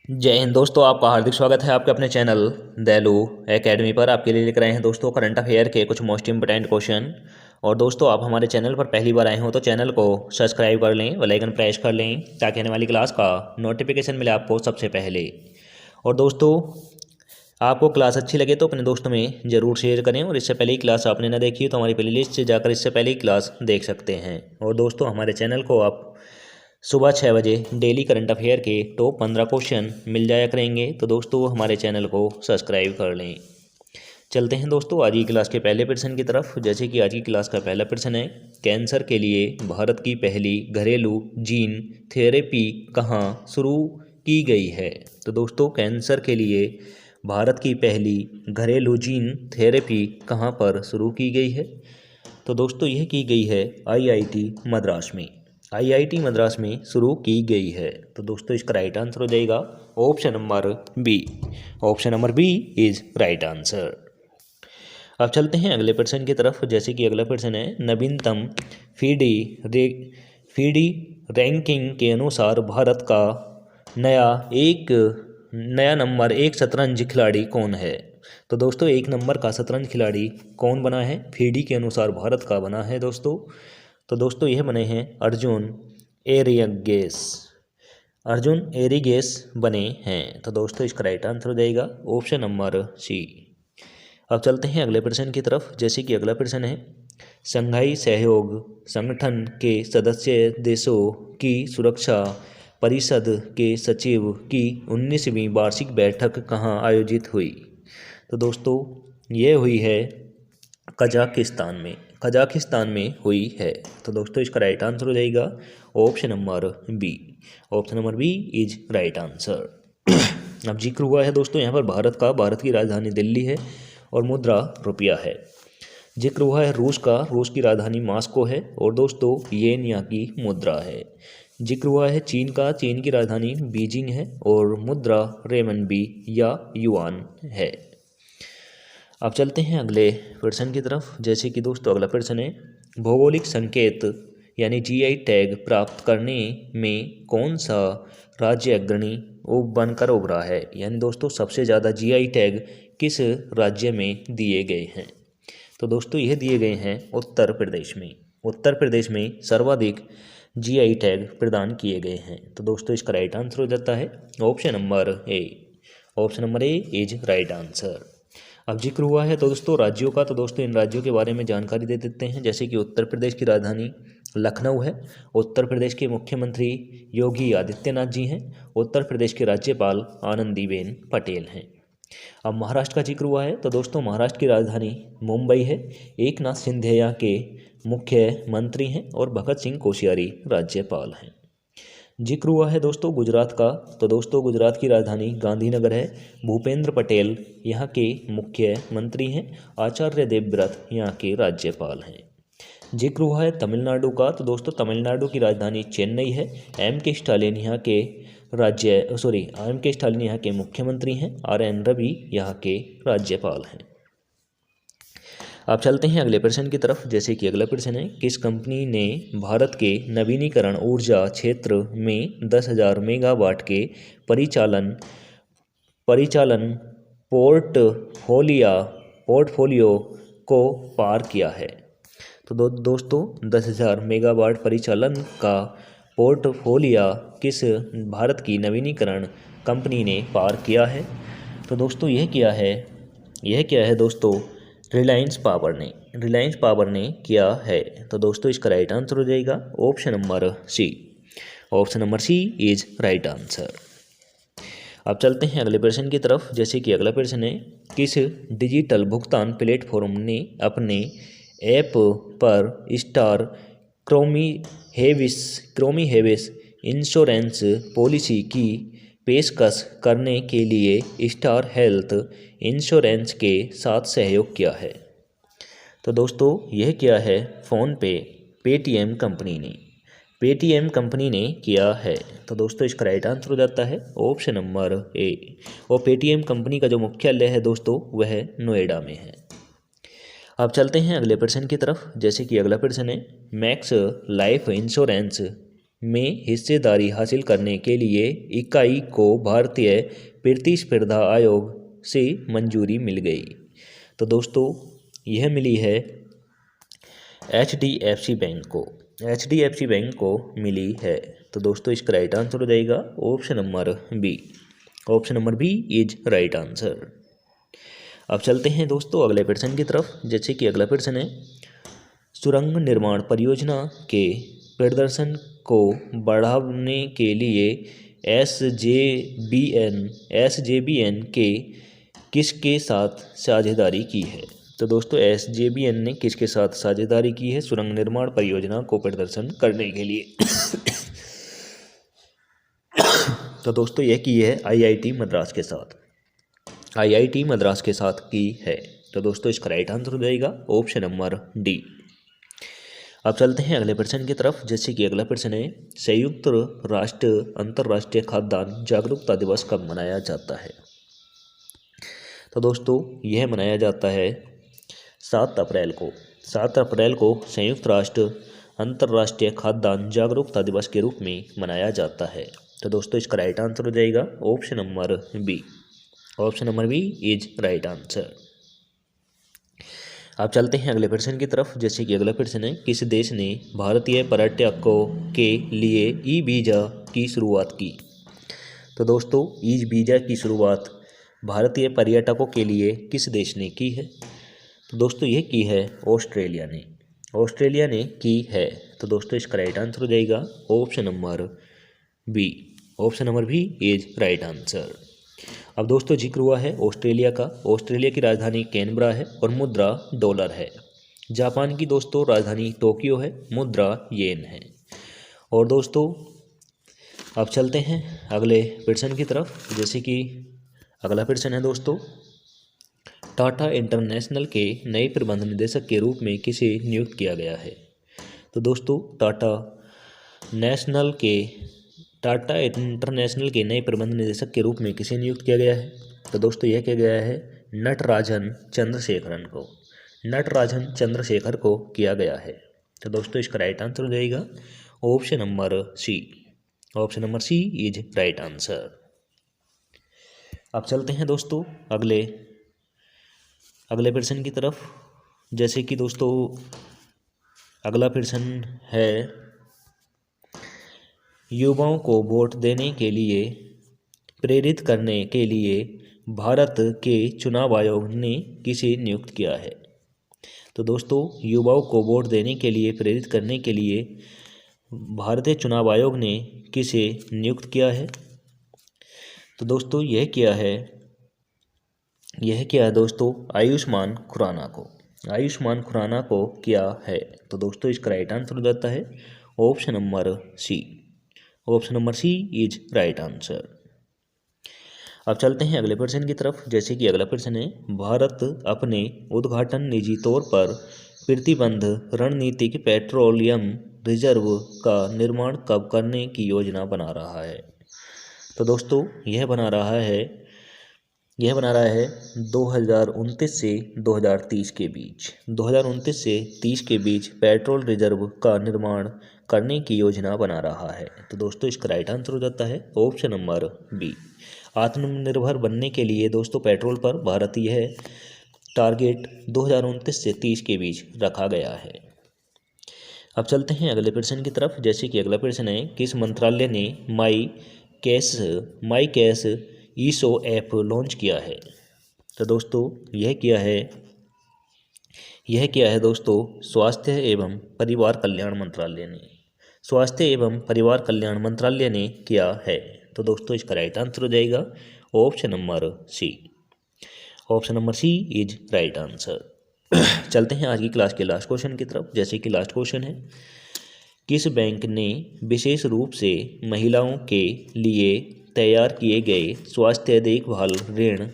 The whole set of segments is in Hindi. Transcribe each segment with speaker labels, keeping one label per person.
Speaker 1: जय हिंद दोस्तों, आपका हार्दिक स्वागत है आपके अपने चैनल दैलू एकेडमी पर। आपके लिए लेकर आए हैं दोस्तों करंट अफेयर के कुछ मोस्ट इंपोर्टेंट क्वेश्चन। और दोस्तों, आप हमारे चैनल पर पहली बार आए हो तो चैनल को सब्सक्राइब कर लें, बेल आइकन प्रेस कर लें ताकि आने वाली क्लास का नोटिफिकेशन मिले आपको सबसे पहले। और दोस्तों, आपको क्लास अच्छी लगे तो अपने दोस्तों में ज़रूर शेयर करें। और इससे पहले ही क्लास आपने ना देखी हो तो हमारी प्लेलिस्ट से जाकर इससे पहले ही क्लास देख सकते हैं। और दोस्तों, हमारे चैनल को आप सुबह 6 बजे डेली करंट अफेयर के टॉप 15 क्वेश्चन मिल जाया करेंगे। तो दोस्तों, हमारे चैनल को सब्सक्राइब कर लें। चलते हैं दोस्तों आज की क्लास के पहले प्रश्न की तरफ। जैसे कि आज की क्लास का पहला प्रश्न है, कैंसर के लिए भारत की पहली घरेलू जीन थेरेपी कहाँ शुरू की गई है। तो दोस्तों, कैंसर के लिए भारत की पहली घरेलू जीन थेरेपी कहाँ पर शुरू की गई है। तो दोस्तों, यह की गई है आईआईटी मद्रास में। आईआईटी मद्रास में शुरू की गई है। तो दोस्तों, इसका राइट आंसर हो जाएगा option number B. Option number B is right answer. अब चलते हैं अगले प्रश्न की तरफ। जैसे कि अगला प्रश्न है, नवीनतम फीडी फीडी रैंकिंग के अनुसार भारत का नया नंबर एक शतरंज खिलाड़ी कौन है। तो दोस्तों, एक नंबर का शतरंज खिलाड़ी कौन बना है, फीडी के अनुसार भारत का बना है दोस्तों। तो दोस्तों, यह बने हैं अर्जुन एरियगेस। अर्जुन एरिगेस बने हैं। तो दोस्तों, इसका राइट आंसर हो जाएगा ऑप्शन नंबर सी। अब चलते हैं अगले प्रश्न की तरफ। जैसे कि अगला प्रश्न है, शंघाई सहयोग संगठन के सदस्य देशों की सुरक्षा परिषद के सचिव की 19वीं वार्षिक बैठक कहाँ आयोजित हुई। तो दोस्तों, ये हुई है कजाकिस्तान में हुई है। तो दोस्तों, इसका राइट आंसर हो जाएगा option number B. Option number B is right answer. अब जिक्र हुआ है दोस्तों यहाँ पर भारत की राजधानी दिल्ली है और मुद्रा रुपया है। जिक्र हुआ है रूस की राजधानी मॉस्को है और दोस्तों येन यहाँ की मुद्रा है। जिक्र हुआ है चीन की राजधानी बीजिंग है और मुद्रा रेमनबी या युआन है। अब चलते हैं अगले प्रश्न की तरफ। जैसे कि दोस्तों, अगला प्रश्न है, भौगोलिक संकेत यानी जीआई टैग प्राप्त करने में कौन सा राज्य अग्रणी बनकर उभरा है। यानी दोस्तों, सबसे ज़्यादा जीआई टैग किस राज्य में दिए गए हैं। तो दोस्तों, यह दिए गए हैं उत्तर प्रदेश में। उत्तर प्रदेश में सर्वाधिक जीआई टैग प्रदान किए गए हैं। तो दोस्तों, इसका राइट आंसर हो जाता है option number A. Option number A is right answer. अब जिक्र हुआ है तो दोस्तों राज्यों का, तो दोस्तों इन राज्यों के बारे में जानकारी दे देते हैं। जैसे कि उत्तर प्रदेश की राजधानी लखनऊ है। उत्तर प्रदेश के मुख्यमंत्री योगी आदित्यनाथ जी हैं। उत्तर प्रदेश के राज्यपाल आनंदीबेन पटेल हैं। अब महाराष्ट्र का जिक्र हुआ है तो दोस्तों महाराष्ट्र की राजधानी मुंबई है। एकनाथ शिंदे यहाँ के मुख्यमंत्री हैं और भगत सिंह कोश्यारी राज्यपाल हैं। जिक्र हुआ है दोस्तों गुजरात का, तो दोस्तों गुजरात की राजधानी गांधीनगर है। भूपेंद्र पटेल यहाँ के मुख्यमंत्री हैं। आचार्य देवव्रत यहाँ के राज्यपाल हैं। जिक्र हुआ है तमिलनाडु का, तो दोस्तों तमिलनाडु की राजधानी चेन्नई है। एम के स्टालिन यहाँ के मुख्यमंत्री हैं। RN रवि यहाँ के राज्यपाल हैं। अब चलते हैं अगले प्रश्न की तरफ। जैसे कि अगला प्रश्न है, किस कंपनी ने भारत के नवीनीकरण ऊर्जा क्षेत्र में 10,000 मेगावाट के परिचालन पोर्टफोलियो को पार किया है। तो दोस्तों 10,000 मेगावाट परिचालन का पोर्टफोलियो किस भारत की नवीनीकरण कंपनी ने पार किया है। तो दोस्तों यह क्या है दोस्तों, रिलायंस पावर ने किया है। तो दोस्तों इसका राइट आंसर हो जाएगा option number C. Option number C is right answer. अब चलते हैं अगले प्रश्न की तरफ। जैसे कि अगला प्रश्न है, किस डिजिटल भुगतान प्लेटफॉर्म ने अपने ऐप पर स्टार क्रोमी हेविस इंश्योरेंस पॉलिसी की पेशकश करने के लिए स्टार हेल्थ इंश्योरेंस के साथ सहयोग किया है। तो दोस्तों यह क्या है, पेटीएम कंपनी ने किया है। तो दोस्तों इसका राइट आंसर हो जाता है ऑप्शन नंबर ए। और पेटीएम कंपनी का जो मुख्यालय है दोस्तों वह नोएडा में है। अब चलते हैं अगले प्रश्न की तरफ। जैसे कि अगला प्रश्न है, मैक्स लाइफ इंश्योरेंस में हिस्सेदारी हासिल करने के लिए इकाई को भारतीय प्रतिस्पर्धा आयोग से मंजूरी मिल गई। तो दोस्तों यह मिली है HDFC बैंक को, HDFC बैंक को मिली है। तो दोस्तों इसका राइट आंसर हो जाएगा option number B. Option number B is right answer. अब चलते हैं दोस्तों अगले प्रश्न की तरफ। जैसे कि अगला प्रश्न है, सुरंग निर्माण परियोजना के प्रदर्शन को बढ़ाने के लिए SJBN के किसके साथ साझेदारी की है। तो दोस्तों SJBN ने किसके साथ साझेदारी की है सुरंग निर्माण परियोजना को प्रदर्शन करने के लिए। तो दोस्तों यह की है IIT मद्रास के साथ, IIT मद्रास के साथ की है। तो दोस्तों इसका राइट आंसर हो जाएगा ऑप्शन नंबर डी। अब चलते हैं अगले प्रश्न की तरफ। जैसे कि अगला प्रश्न है, संयुक्त राष्ट्र अंतर्राष्ट्रीय खाद्यान्न जागरूकता दिवस कब मनाया जाता है। तो दोस्तों यह मनाया जाता है 7 अप्रैल को। 7 अप्रैल को संयुक्त राष्ट्र अंतर्राष्ट्रीय खाद्यान्न जागरूकता दिवस के रूप में मनाया जाता है। तो दोस्तों इसका राइट आंसर हो जाएगा option number B. Option number B is right answer. अब चलते हैं अगले प्रश्न की तरफ। जैसे कि अगला प्रश्न है, किस देश ने भारतीय पर्यटकों के लिए ई वीज़ा की शुरुआत की। तो दोस्तों ई वीज़ा की शुरुआत भारतीय पर्यटकों के लिए किस देश ने की है। तो दोस्तों यह की है ऑस्ट्रेलिया ने, ऑस्ट्रेलिया ने की है। तो दोस्तों इसका राइट आंसर हो जाएगा option number B. Option number B is right answer. अब दोस्तों जिक्र हुआ है ऑस्ट्रेलिया का। ऑस्ट्रेलिया की राजधानी कैनबरा है और मुद्रा डॉलर है। जापान की दोस्तों राजधानी टोक्यो है, मुद्रा येन है। और दोस्तों अब चलते हैं अगले प्रश्न की तरफ। जैसे कि अगला प्रश्न है दोस्तों, टाटा इंटरनेशनल के नए प्रबंध निदेशक के रूप में किसे नियुक्त किया गया है। तो दोस्तों टाटा इंटरनेशनल के नए प्रबंध निदेशक के रूप में किसे नियुक्त किया गया है। तो दोस्तों यह किया गया है नटराजन चंद्रशेखरन को, नटराजन चंद्रशेखर को किया गया है। तो दोस्तों इसका राइट आंसर हो जाएगा option number C. Option number C is right answer. अब चलते हैं दोस्तों अगले प्रश्न की तरफ। जैसे कि दोस्तों अगला प्रश्न है, युवाओं को वोट देने के लिए प्रेरित करने के लिए भारत के चुनाव आयोग ने किसे नियुक्त किया है। तो दोस्तों युवाओं को वोट देने के लिए प्रेरित करने के लिए भारतीय चुनाव आयोग ने किसे नियुक्त किया है। तो दोस्तों यह किया है दोस्तों आयुष्मान खुराना को, आयुष्मान खुराना को किया है। तो दोस्तों इसका राइट आंसर हो जाता है option number C. Option number C is right answer. अब चलते हैं अगले प्रश्न की तरफ। जैसे कि अगला प्रश्न है, भारत अपने उद्घाटन निजी तौर पर प्रतिबंध रणनीतिक पेट्रोलियम रिजर्व का निर्माण कब करने की योजना बना रहा है। तो दोस्तों यह बना रहा है 2029 से 2030 के बीच, 2029 से 30 के बीच पेट्रोल रिजर्व का निर्माण करने की योजना बना रहा है। तो दोस्तों इसका राइट आंसर हो जाता है ऑप्शन नंबर बी। आत्मनिर्भर बनने के लिए दोस्तों पेट्रोल पर भारत यह टारगेट 2029 से 30 के बीच रखा गया है। अब चलते हैं अगले प्रश्न की तरफ। जैसे कि अगला प्रश्न है, किस मंत्रालय ने माई कैश ईसो ऐप लॉन्च किया है। तो दोस्तों यह किया है दोस्तों स्वास्थ्य एवं परिवार कल्याण मंत्रालय ने, स्वास्थ्य एवं परिवार कल्याण मंत्रालय ने किया है। तो दोस्तों इसका राइट आंसर हो जाएगा option number C. Option number C is right answer. चलते हैं आज की क्लास के लास्ट क्वेश्चन की तरफ। जैसे कि लास्ट क्वेश्चन है, किस बैंक ने विशेष रूप से महिलाओं के लिए तैयार किए गए स्वास्थ्य देखभाल ऋण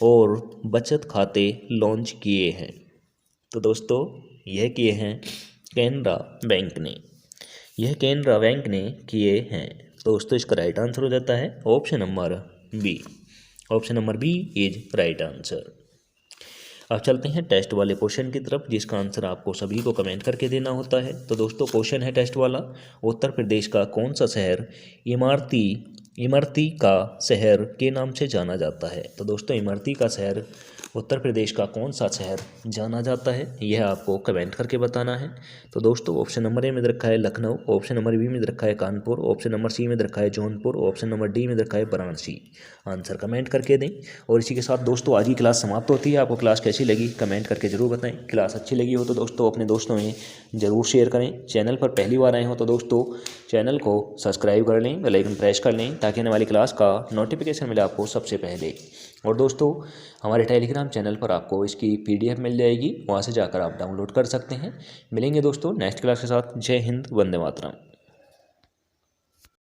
Speaker 1: और बचत खाते लॉन्च किए हैं। तो दोस्तों यह किए हैं कैनरा बैंक ने, यह कैनरा बैंक ने किए हैं। दोस्तों इसका राइट आंसर हो जाता है option number B. Option number B is right answer. अब चलते हैं टेस्ट वाले क्वेश्चन की तरफ, जिसका आंसर आपको सभी को कमेंट करके देना होता है। तो दोस्तों क्वेश्चन है टेस्ट वाला, उत्तर प्रदेश का कौन सा शहर इमरती का शहर के नाम से जाना जाता है। तो दोस्तों इमरती का शहर उत्तर प्रदेश का कौन सा शहर जाना जाता है, यह आपको कमेंट करके बताना है। तो दोस्तों ऑप्शन नंबर ए में रखा है लखनऊ, ऑप्शन नंबर बी में रखा है कानपुर, ऑप्शन नंबर सी में रखा है जौनपुर, ऑप्शन नंबर डी में रखा है वाराणसी। आंसर कमेंट करके दें। और इसी के साथ दोस्तों आज की क्लास समाप्त होती है। आपको क्लास कैसी लगी कमेंट करके जरूर बताएं। क्लास अच्छी लगी हो तो दोस्तों अपने दोस्तों में ज़रूर शेयर करें। चैनल पर पहली बार आए हो तो दोस्तों चैनल को सब्सक्राइब कर लें, बेल आइकन प्रेस कर लें, ताकि आने वाली क्लास का नोटिफिकेशन मिले आपको सबसे पहले। और दोस्तों हमारे टेलीग्राम चैनल पर आपको इसकी PDF मिल जाएगी, वहाँ से जाकर आप डाउनलोड कर सकते हैं। मिलेंगे दोस्तों नेक्स्ट क्लास के साथ। जय हिंद, वंदे मातरम।